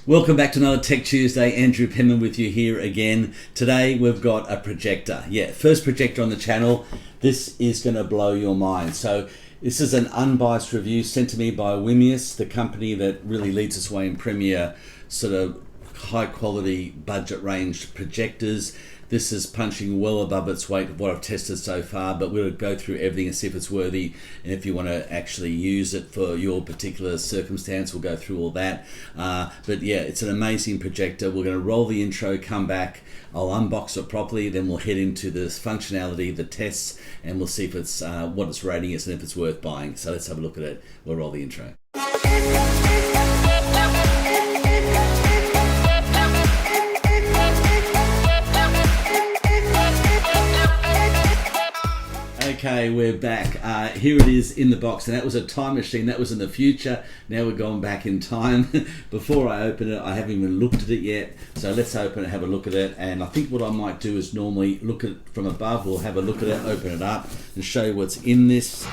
Welcome back to another Tech Tuesday. Andrew Penman with you here again. Today we've got a projector. Yeah, first projector on the channel. This is going to blow your mind. So this is an unbiased review sent to me by WiMiUS, the company that really leads us away in premier sort of high quality budget range projectors. This is punching well above its weight of what I've tested so far, but we'll go through everything and see if it's worthy, and if you want to actually use it for your particular circumstance, we'll go through all that. But yeah, it's an amazing projector. We're going to roll the intro, come back, I'll unbox it properly, then we'll head into the functionality, the tests, and we'll see if it's what its rating is and if it's worth buying. So let's have a look at it. We'll roll the intro. Okay, we're back. Here it is in the box, and that was a time machine. That was in the future. Now we're going back in time. Before I open it, I haven't even looked at it yet. So let's open it, have a look at it. And I think what I might do is normally look at it from above. We'll have a look at it, open it up, and show you what's in this.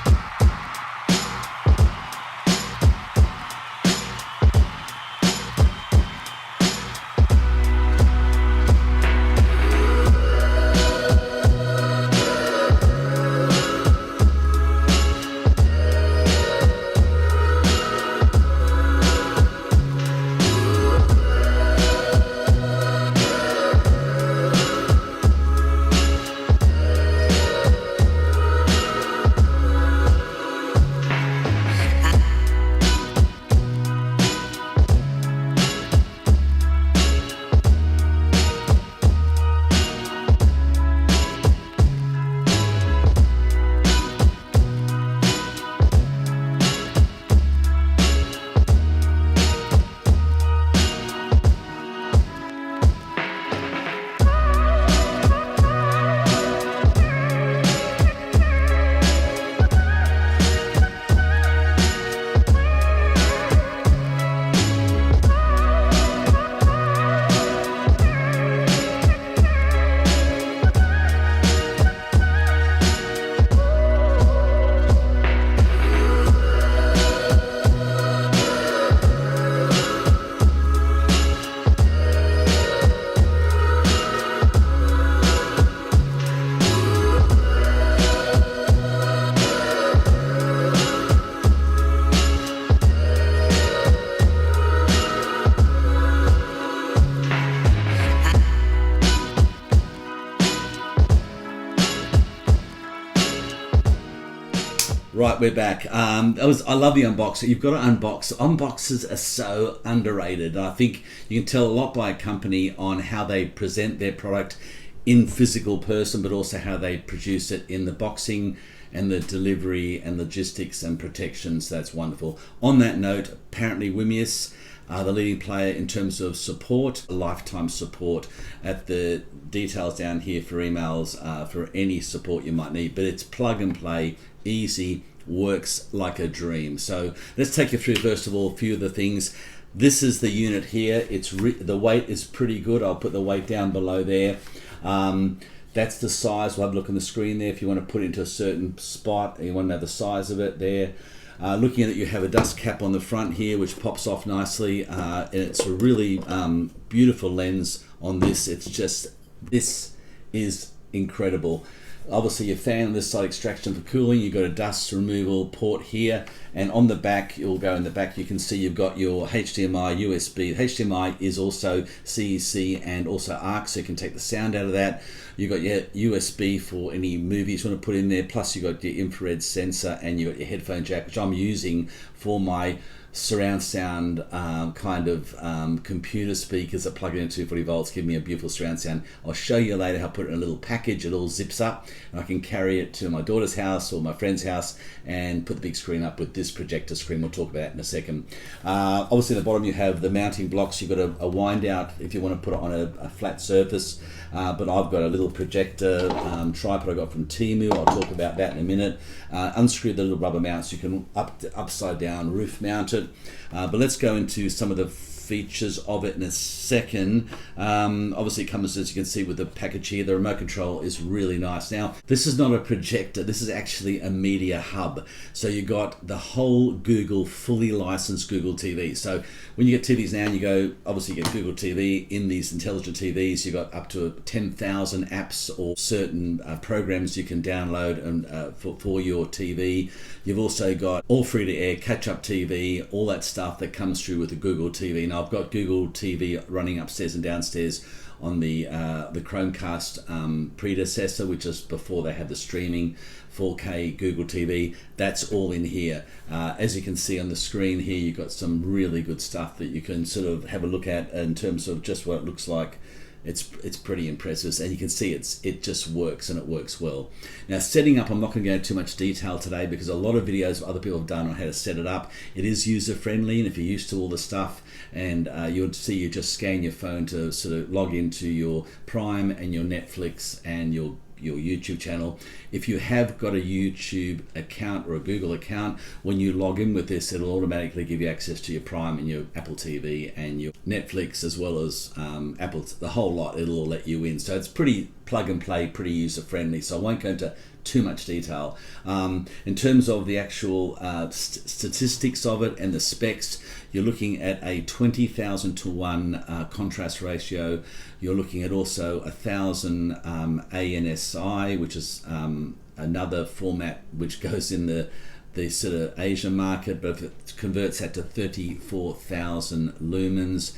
Right, we're back. I love the unboxer. You've got to unbox. Unboxers are so underrated. I think you can tell a lot by a company on how they present their product in physical person, but also how they produce it in the boxing and the delivery and logistics and protections. That's wonderful. On that note, apparently WiMiUS are the leading player in terms of support, lifetime support. At the details down here for emails for any support you might need, but it's plug and play, easy, works like a dream. So let's take you through first of all a few of the things. This is the unit here. The weight is pretty good. I'll put the weight down below there. That's the size. We'll have a look on the screen there if you want to put it into a certain spot and you want to know the size of it there. Looking at it, you have a dust cap on the front here which pops off nicely, and it's a really beautiful lens on this. This is incredible. Obviously your fan on this side, extraction for cooling. You've got a dust removal port here, and on the back, you'll go in the back, you can see you've got your HDMI, USB. HDMI is also CEC and also ARC, so you can take the sound out of that. You've got your USB for any movies you want to put in there, plus you've got your infrared sensor, and you've got your headphone jack, which I'm using for my surround sound computer speakers that plug it into 240 volts, give me a beautiful surround sound. I'll show you later how to put it in a little package. It all zips up and I can carry it to my daughter's house or my friend's house and put the big screen up with this projector screen. We'll talk about that in a second. Obviously at the bottom you have the mounting blocks. You've got a wind out if you want to put it on a flat surface, but I've got a little projector tripod I got from Temu. I'll talk about that in a minute. Unscrew the little rubber mounts. You can upside down roof mount it. But let's go into some of the features of it in a second. Obviously it comes, as you can see, with the package here. The remote control is really nice. Now, this is not a projector, this is actually a media hub. So you got the whole Google, fully licensed Google TV. So when you get TVs now, you go, obviously you get Google TV. In these intelligent TVs, you got up to 10,000 apps or certain programs you can download and for your TV. You've also got all free-to-air, catch-up TV, all that stuff that comes through with the Google TV. Now I've got Google TV running upstairs and downstairs on the Chromecast predecessor, which is before they had the streaming 4K Google TV. That's all in here. As you can see on the screen here, you've got some really good stuff that you can sort of have a look at in terms of just what it looks like. It's pretty impressive, and you can see it just works, and it works well. Now, setting up, I'm not going to go into too much detail today because a lot of videos other people have done on how to set it up. It is user friendly, and if you're used to all the stuff, and you'll see you just scan your phone to sort of log into your Prime and your Netflix and your YouTube channel. If you have got a YouTube account or a Google account, when you log in with this, it'll automatically give you access to your Prime and your Apple TV and your Netflix, as well as Apple, the whole lot. It'll all let you in. So it's pretty plug and play, pretty user friendly. So I won't go into too much detail. In terms of the actual statistics of it and the specs, you're looking at a 20,000 to 1 contrast ratio. You're looking at also 1,000 ANSI, which is another format which goes in the sort of Asian market, but if it converts that to 34,000 lumens.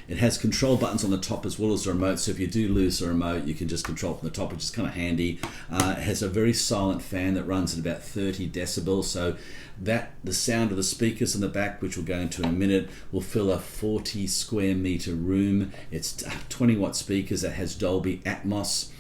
It has control buttons on the top as well as the remote, so if you do lose the remote, you can just control from the top, which is kind of handy. It has a very silent fan that runs at about 30 decibels, so that the sound of the speakers in the back, which we'll go into in a minute, will fill a 40 square meter room. It's 20 watt speakers that has Dolby Atmos.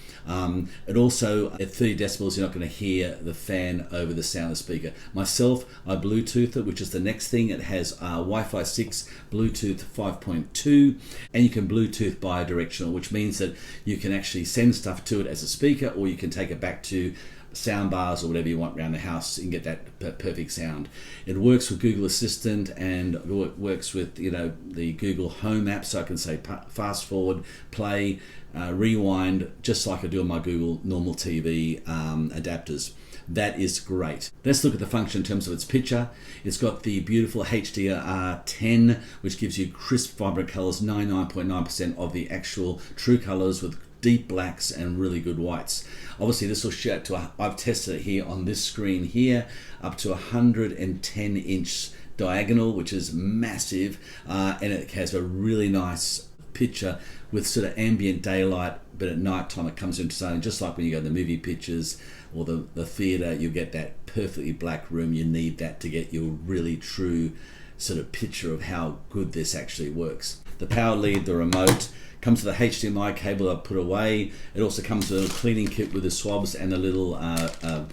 It also, at 30 decibels, you're not going to hear the fan over the sound of the speaker. Myself, I Bluetooth it, which is the next thing. It has Wi-Fi 6, Bluetooth 5.2, and you can Bluetooth bidirectional, which means that you can actually send stuff to it as a speaker, or you can take it back to sound bars or whatever you want around the house and get that perfect sound. It works with Google Assistant and works with the Google Home app, so I can say fast forward, play, rewind, just like I do on my Google normal TV adapters. That is great. Let's look at the function in terms of its picture. It's got the beautiful HDR10, which gives you crisp, vibrant colors, 99.9% of the actual true colors, with deep blacks and really good whites. Obviously this will shoot to, I've tested it here on this screen here, up to 110 inch diagonal, which is massive, and it has a really nice picture with sort of ambient daylight, but at night time it comes into zone, just like when you go to the movie pictures or the theater, you get that perfectly black room. You need that to get your really true sort of picture of how good this actually works. The power lead, the remote, comes with a HDMI cable I put away. It also comes with a little cleaning kit with the swabs and a little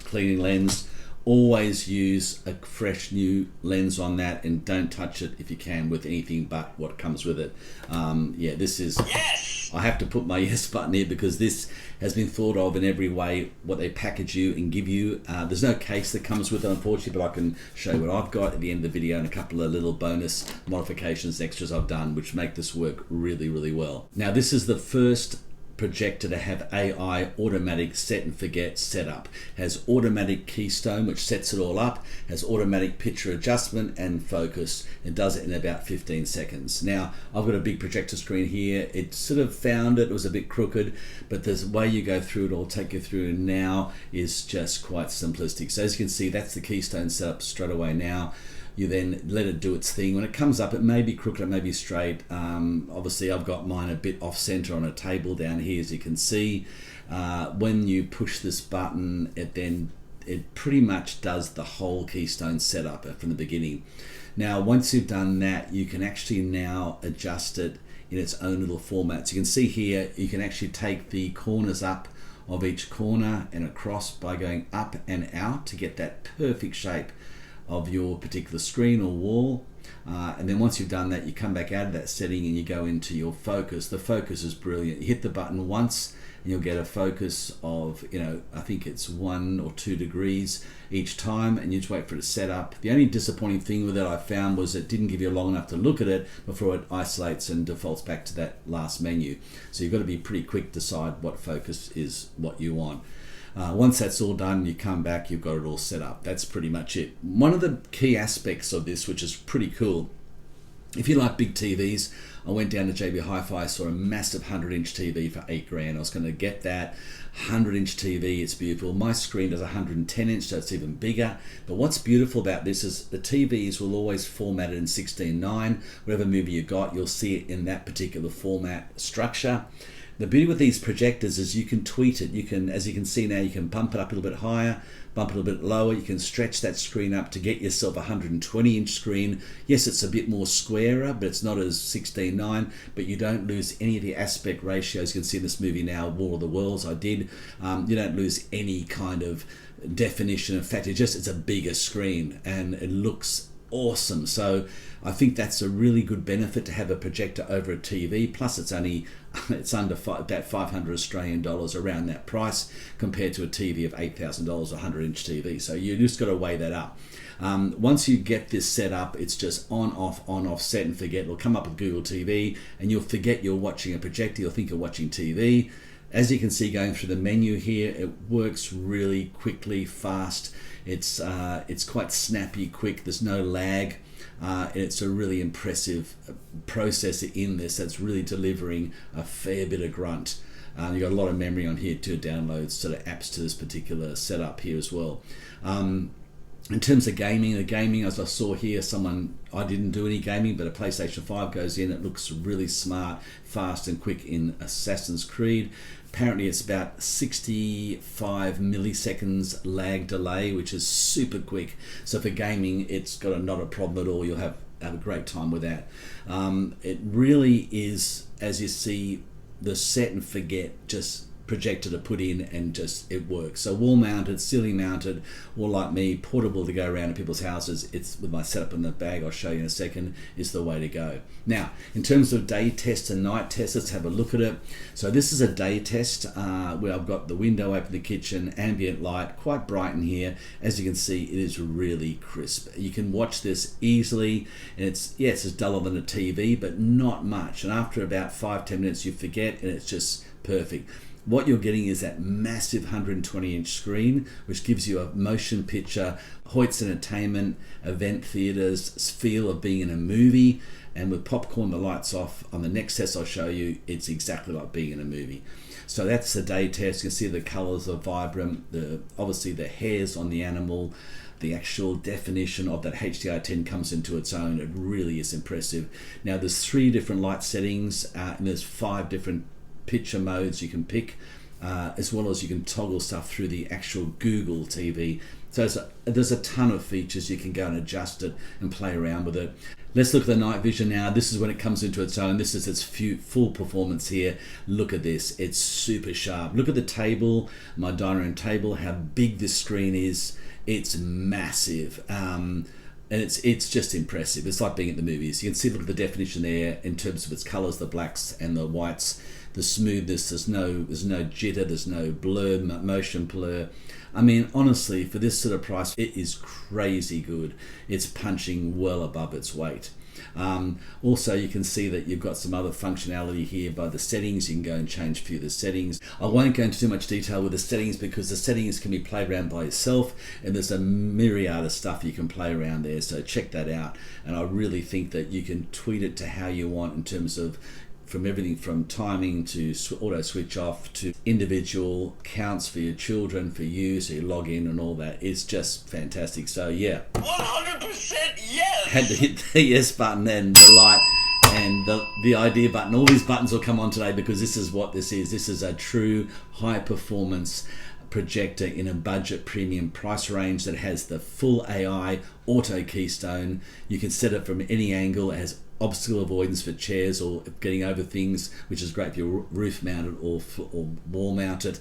cleaning lens. Always use a fresh new lens on that, and don't touch it if you can with anything but what comes with it. Yeah, this is, yes! I have to put my yes button here because this has been thought of in every way, what they package you and give you. There's no case that comes with it, unfortunately, but I can show you what I've got at the end of the video and a couple of little bonus modifications, extras I've done, which make this work really, really well. Now, this is the first projector to have AI automatic set and forget setup. Has automatic keystone, which sets it all up, has automatic picture adjustment and focus. It does it in about 15 seconds. Now, I've got a big projector screen here. It sort of found it was a bit crooked, but the way you go through it, I'll take you through now, is just quite simplistic. So as you can see, that's the keystone setup straight away now. You then let it do its thing. When it comes up, it may be crooked, it may be straight. Obviously, I've got mine a bit off center on a table down here, as you can see. When you push this button, it pretty much does the whole keystone setup from the beginning. Now, once you've done that, you can actually now adjust it in its own little format. So you can see here, you can actually take the corners up of each corner and across by going up and out to get that perfect shape of your particular screen or wall. And then once you've done that, you come back out of that setting and you go into your focus. The focus is brilliant. You hit the button once and you'll get a focus of, I think it's 1 or 2 degrees each time, and you just wait for it to set up. The only disappointing thing with it I found was it didn't give you long enough to look at it before it isolates and defaults back to that last menu. So you've got to be pretty quick to decide what focus is what you want. Once that's all done, you come back, you've got it all set up. That's pretty much it. One of the key aspects of this, which is pretty cool, if you like big TVs, I went down to JB Hi-Fi, saw a massive 100-inch TV for $8,000. I was going to get that 100-inch TV. It's beautiful. My screen does 110-inch, so it's even bigger. But what's beautiful about this is the TVs will always format it in 16:9. Whatever movie you got, you'll see it in that particular format structure. The beauty with these projectors is you can tweak it. You can, as you can see now, you can bump it up a little bit higher, bump it a little bit lower. You can stretch that screen up to get yourself a 120-inch screen. Yes, it's a bit more squarer, but it's not as 16:9, but you don't lose any of the aspect ratios. You can see in this movie now, War of the Worlds, I did. You don't lose any kind of definition. In fact, it's a bigger screen, and it looks awesome. So I think that's a really good benefit to have a projector over a TV. Plus it's under about 500 Australian dollars, around that price, compared to a TV of $8,000, a 100-inch TV. So you just got to weigh that up. Once you get this set up, it's just on off, set and forget. It'll come up with Google TV and you'll forget you're watching a projector. You'll think you're watching TV. As you can see going through the menu here, it works really quickly, fast. It's quite snappy, quick. There's no lag. It's a really impressive processor in this that's really delivering a fair bit of grunt. You've got a lot of memory on here to download sort of apps to this particular setup here as well. In terms of gaming, as I saw here, I didn't do any gaming, but a PlayStation 5 goes in. It looks really smart, fast and quick in Assassin's Creed. Apparently it's about 65 milliseconds lag delay, which is super quick. So for gaming, it's got not a problem at all. You'll have a great time with that. It really is, as you see, the set and forget just projector to put in, and just it works. So wall mounted, ceiling mounted, or like me, portable to go around to people's houses. It's with my setup in the bag, I'll show you in a second, is the way to go. Now, in terms of day test and night test, let's have a look at it. So this is a day test where I've got the window open in the kitchen, ambient light, quite bright in here. As you can see, it is really crisp. You can watch this easily, and it's as duller than a TV, but not much. And after about 5-10 minutes, you forget, and it's just perfect. What you're getting is that massive 120-inch screen, which gives you a motion picture, Hoyt's Entertainment, event theaters feel of being in a movie. And with popcorn, the lights off, on the next test I'll show you, it's exactly like being in a movie. So that's the day test. You can see the colors are vibrant, obviously the hairs on the animal, the actual definition of that HDR10 comes into its own. It really is impressive. Now there's 3 different light settings, and there's 5 different picture modes you can pick, as well as you can toggle stuff through the actual Google TV. So there's a ton of features. You can go and adjust it and play around with it. Let's look at the night vision now. This is when it comes into its own. This is its full performance here. Look at this. It's super sharp. Look at the table, my dining room table, how big this screen is. It's massive. And it's just impressive. It's like being at the movies. You can see, look at the definition there in terms of its colors, the blacks and the whites, the smoothness. There's no jitter, there's no blur, motion blur. I mean, honestly, for this sort of price, it is crazy good. It's punching well above its weight. Also, you can see that you've got some other functionality here by the settings. You can go and change a few of the settings. I won't go into too much detail with the settings because the settings can be played around by yourself, and there's a myriad of stuff you can play around there, so check that out. And I really think that you can tweak it to how you want in terms of from everything from timing to auto switch off to individual counts for your children, for you, so you log in and all that. It's just fantastic. So yeah, 100% yes! Had to hit the yes button and the light and the idea button. All these buttons will come on today because this is what this is. This is a true high performance projector in a budget premium price range that has the full AI auto keystone. You can set it from any angle. It has obstacle avoidance for chairs or getting over things, which is great if you're roof mounted or wall mounted.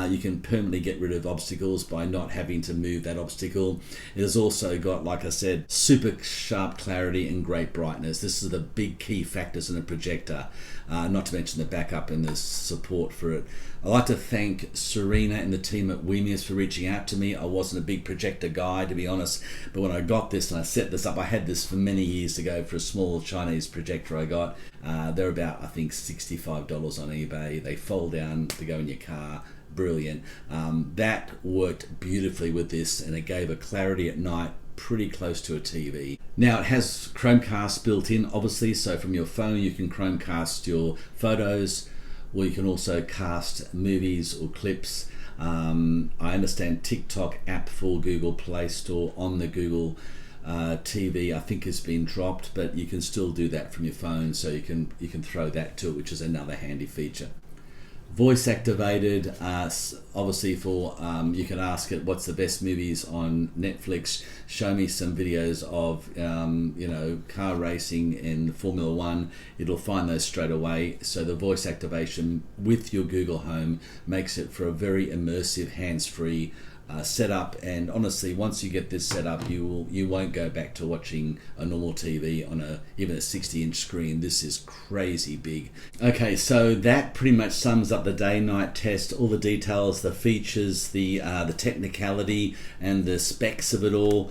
You can permanently get rid of obstacles by not having to move that obstacle. It has also got, like I said, super sharp clarity and great brightness. This is the big key factors in a projector. not to mention the backup and the support for it. I'd like to thank Serena and the team at WiMiUS for reaching out to me. I wasn't a big projector guy, to be honest, but when I got this and I set this up, I had this for many years ago for a small Chinese projector I got. They're about, I think, $65 on eBay. They fold down to go in your car. Brilliant. That worked beautifully with this, and it gave a clarity at night pretty close to a TV. Now it has Chromecast built in, obviously, so from your phone you can Chromecast your photos, or you can also cast movies or clips. I understand TikTok app for Google Play Store on the Google TV I think has been dropped, but you can still do that from your phone, so you can throw that to it, which is another handy feature. Voice activated, obviously for you can ask it what's the best movies on Netflix, show me some videos of car racing in Formula 1. It'll find those straight away. So the voice activation with your Google Home makes it for a very immersive hands-free setup, and honestly, once you get this set up, you won't go back to watching a normal TV on even a 60-inch screen. This is crazy big. Okay, so that pretty much sums up the day-night test. All the details, the features, the technicality, and the specs of it all.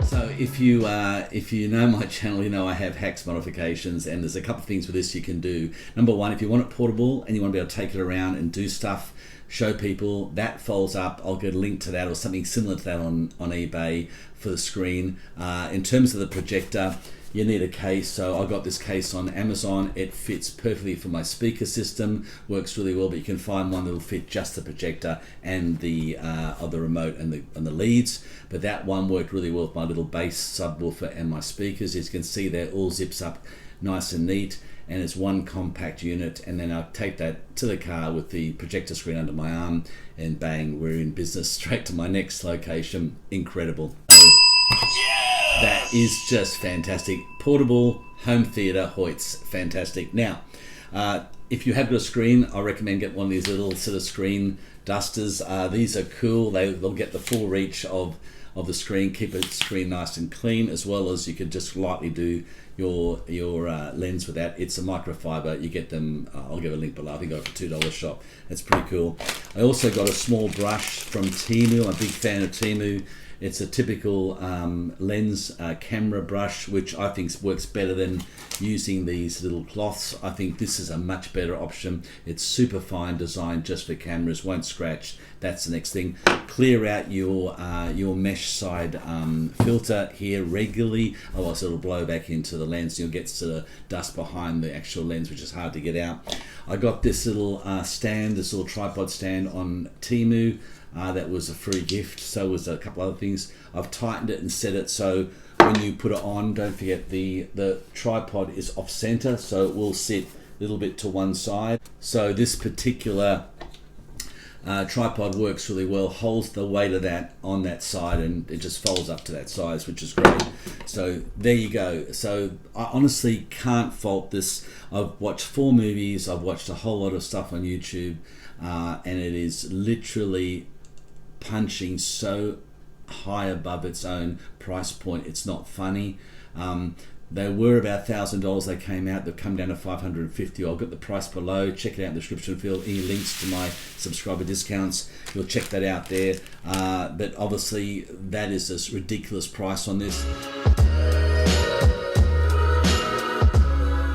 So if you know my channel, you know I have hacks, modifications, and there's a couple of things with this you can do. Number one, if you want it portable and you want to be able to take it around and do stuff, show people, that folds up. I'll get a link to that or something similar to that on eBay for the screen. In terms of the projector, you need a case, so I got this case on Amazon. It fits perfectly for my speaker system, works really well, but you can find one that'll fit just the projector and the remote and the leads. But that one worked really well with my little bass subwoofer and my speakers. As you can see there, all zips up nice and neat, and it's one compact unit, and then I'll take that to the car with the projector screen under my arm, and bang, we're in business, straight to my next location. Incredible. That is just fantastic. Portable home theater hoits, fantastic. Now, if you have got a screen, I recommend get one of these little sort of screen dusters. These are cool. They'll get the full reach of the screen, keep the screen nice and clean, as well as you could just lightly do your lens with that. It's a microfiber. You get them, I'll give a link below. I think I got a $2 shop. It's pretty cool. I also got a small brush from Temu. I'm a big fan of Temu. It's a typical lens camera brush, which I think works better than using these little cloths. I think this is a much better option. It's super fine, designed just for cameras, won't scratch. That's the next thing. Clear out your mesh side filter here regularly, otherwise it'll blow back into the lens. You'll get sort of dust behind the actual lens, which is hard to get out. I got this little stand, this little tripod stand on Temu. That was a free gift. So was a couple other things. I've tightened it and set it so when you put it on, don't forget the tripod is off center, so it will sit a little bit to one side. So this particular tripod works really well, holds the weight of that on that side, and it just folds up to that size, which is great. So there you go. So I honestly can't fault this. I've watched 4 movies, I've watched a whole lot of stuff on YouTube, and it is literally punching so high above its own price point. It's not funny. They were about $1,000. They came out. They've come down to $550. I'll get the price below. Check it out in the description field. Any links to my subscriber discounts, you'll check that out there. But obviously, that is a ridiculous price on this.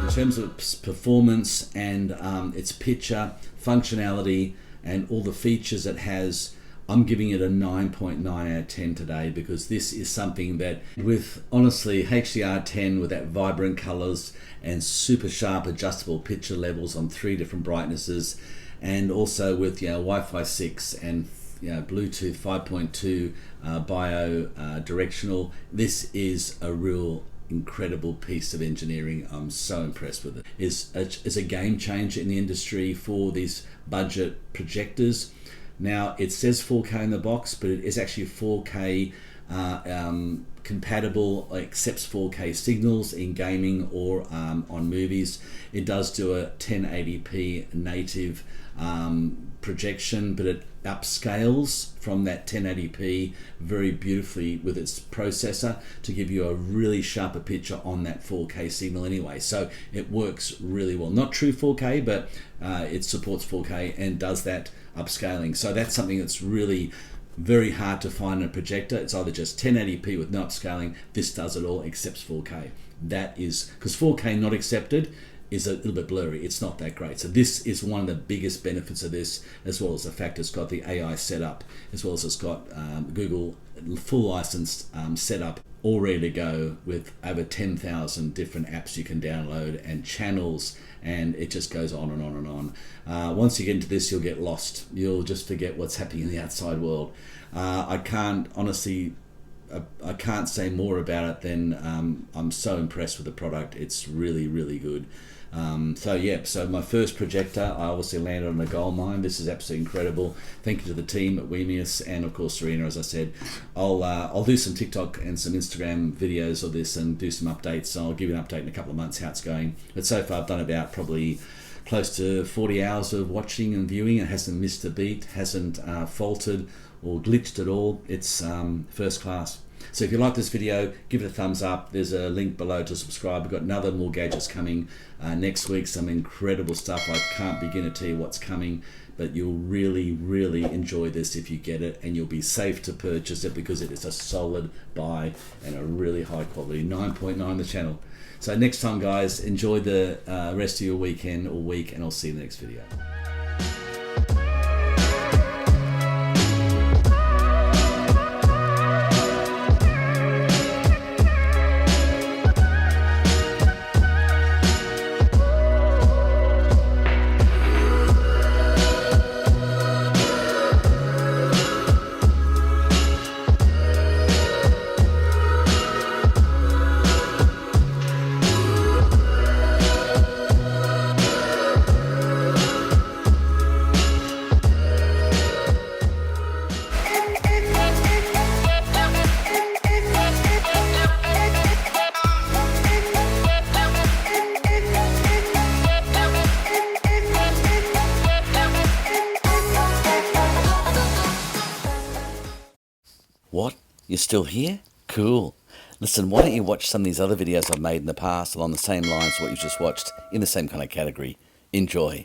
In terms of performance and its picture, functionality, and all the features it has, I'm giving it a 9.9 out of 10 today, because this is something that, with honestly HDR10 with that vibrant colors and super sharp adjustable picture levels on 3 different brightnesses, and also with Wi-Fi 6 and Bluetooth 5.2 directional, this is a real incredible piece of engineering. I'm so impressed with it. It's a game changer in the industry for these budget projectors. Now, it says 4K in the box, but it is actually 4K compatible, accepts 4K signals in gaming or on movies. It does do a 1080p native projection, but it upscales from that 1080p very beautifully with its processor to give you a really sharper picture on that 4K signal anyway. So it works really well. Not true 4K, but it supports 4K and does that upscaling. So that's something that's really very hard to find in a projector. It's either just 1080p with no upscaling. This does it all, accepts 4K. That is, because 4K not accepted is a little bit blurry. It's not that great. So this is one of the biggest benefits of this, as well as the fact it's got the AI setup, as well as it's got Google full licensed setup all ready to go with over 10,000 different apps you can download and channels, and it just goes on and on and on. Once you get into this, you'll get lost. You'll just forget what's happening in the outside world. I can't say more about it than I'm so impressed with the product. It's really, really good. So my first projector, I obviously landed on a gold mine. This is absolutely incredible. Thank you to the team at WiMiUS and of course Serena. As I said, I'll do some TikTok and some Instagram videos of this and do some updates. So I'll give you an update in a couple of months how it's going. But so far I've done about probably close to 40 hours of watching and viewing. It hasn't missed a beat, hasn't faltered or glitched at all. It's first class. So if you like this video, give it a thumbs up. There's a link below to subscribe. We've got more gadgets coming next week, some incredible stuff. I can't begin to tell you what's coming, but you'll really, really enjoy this if you get it, and you'll be safe to purchase it because it is a solid buy and a really high quality. 9.9 the channel. So next time, guys, enjoy the rest of your weekend or week, and I'll see you in the next video. What? You're still here? Cool. Listen, why don't you watch some of these other videos I've made in the past along the same lines as what you just watched in the same kind of category. Enjoy.